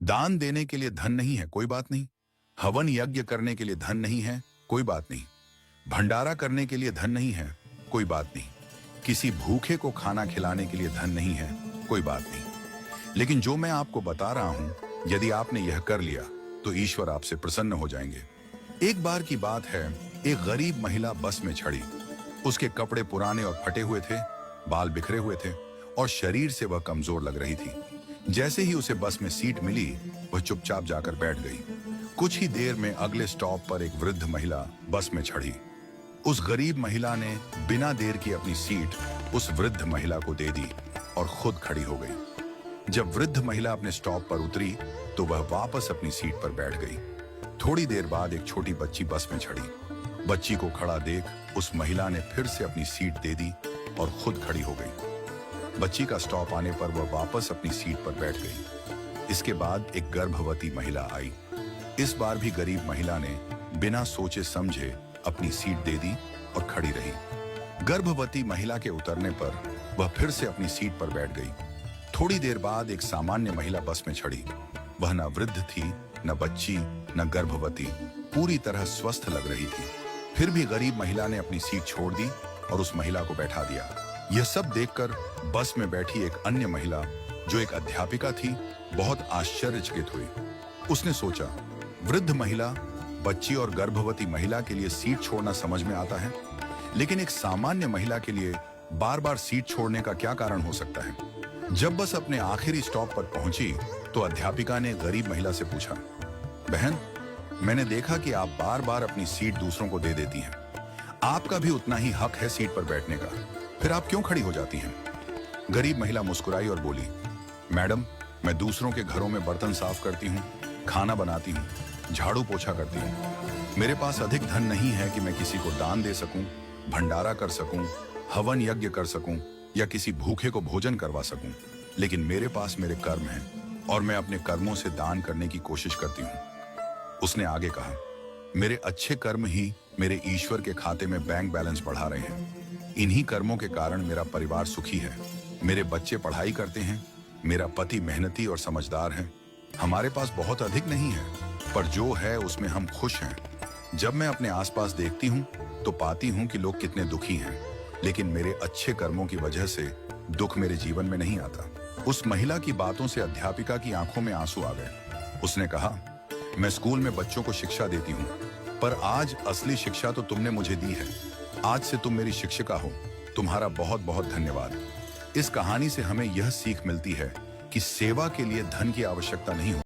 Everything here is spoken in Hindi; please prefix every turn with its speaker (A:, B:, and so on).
A: दान देने के लिए धन नहीं है, कोई बात नहीं। हवन यज्ञ करने के लिए धन नहीं है, कोई बात नहीं। भंडारा करने के लिए धन नहीं है, कोई बात नहीं। किसी भूखे को खाना खिलाने के लिए धन नहीं है, कोई बात नहीं। लेकिन जो मैं आपको बता रहा हूं, यदि आपने यह कर लिया तो ईश्वर आपसे प्रसन्न हो जाएंगे। एक बार की बात है, एक गरीब महिला बस में चढ़ी। उसके कपड़े पुराने और फटे हुए थे, बाल बिखरे हुए थे और शरीर से वह कमजोर लग रही थी। जैसे ही उसे बस में सीट मिली, वह चुपचाप जाकर बैठ गई। कुछ ही देर में अगले स्टॉप पर एक वृद्ध महिला बस में चढ़ी। उस गरीब महिला ने बिना देर की अपनी सीट उस वृद्ध महिला को दे दी और खुद खड़ी हो गई। जब वृद्ध महिला अपने स्टॉप पर उतरी तो वह वापस अपनी सीट पर बैठ गई। थोड़ी देर बाद एक छोटी बच्ची बस में चढ़ी। बच्ची को खड़ा देख उस महिला ने फिर से अपनी सीट दे दी और खुद खड़ी हो गई। बच्ची का स्टॉप आने पर वह वापस अपनी सीट पर बैठ गई। इसके बाद एक गर्भवती महिला आई। इस बार भी गरीब महिला ने बिना सोचे समझे अपनी सीट दे दी और खड़ी रही। गर्भवती महिला के उतरने पर वह फिर से अपनी सीट पर बैठ गई। थोड़ी देर बाद एक सामान्य महिला बस में चढ़ी। वह न वृद्ध थी, न बच्ची, न गर्भवती, पूरी तरह स्वस्थ लग रही थी। फिर भी गरीब महिला ने अपनी सीट छोड़ दी और उस महिला को बैठा दिया। यह सब देखकर बस में बैठी एक अन्य महिला, जो एक अध्यापिका थी, बहुत आश्चर्यचकित हुई। उसने सोचा, वृद्ध महिला, बच्ची और गर्भवती महिला के लिए सीट छोड़ना समझ में आता है, लेकिन एक सामान्य महिला के लिए बार बार सीट छोड़ने का क्या कारण हो सकता है? जब बस अपने आखिरी स्टॉप पर पहुंची तो अध्यापिका ने गरीब महिला से पूछा, बहन, मैंने देखा कि आप बार बार अपनी सीट दूसरों को दे देती हैं। आपका भी उतना ही हक है सीट पर बैठने का, फिर आप क्यों खड़ी हो जाती हैं? गरीब महिला मुस्कुराई और बोली, मैडम, मैं दूसरों के घरों में बर्तन साफ करती हूँ, खाना बनाती हूँ, झाड़ू पोछा करती हूँ। मेरे पास अधिक धन नहीं है कि मैं किसी को दान दे सकूं, भंडारा कर सकूं, हवन यज्ञ कर सकूं या किसी भूखे को भोजन करवा सकूं। लेकिन मेरे पास मेरे कर्म हैं और मैं अपने कर्मों से दान करने की कोशिश करती हूँ। उसने आगे कहा, मेरे अच्छे कर्म ही मेरे ईश्वर के खाते में बैंक बैलेंस बढ़ा रहे हैं। इन्हीं कर्मों के कारण मेरा परिवार सुखी है। मेरे बच्चे पढ़ाई करते हैं, मेरा पति मेहनती और समझदार है। हमारे पास बहुत अधिक नहीं है, पर जो है उसमें हम खुश हैं। जब मैं अपने आसपास देखती हूँ तो पाती हूँ कि लोग कितने दुखी हैं, लेकिन मेरे अच्छे कर्मों की वजह से दुख मेरे जीवन में नहीं आता। उस महिला की बातों से अध्यापिका की आंखों में आंसू आ गए। उसने कहा, मैं स्कूल में बच्चों को शिक्षा देती हूँ, पर आज असली शिक्षा तो तुमने मुझे दी है। आज से तुम मेरी शिक्षिका हो। तुम्हारा बहुत बहुत धन्यवाद। इस कहानी से हमें यह सीख मिलती है कि सेवा के लिए धन की आवश्यकता नहीं होती।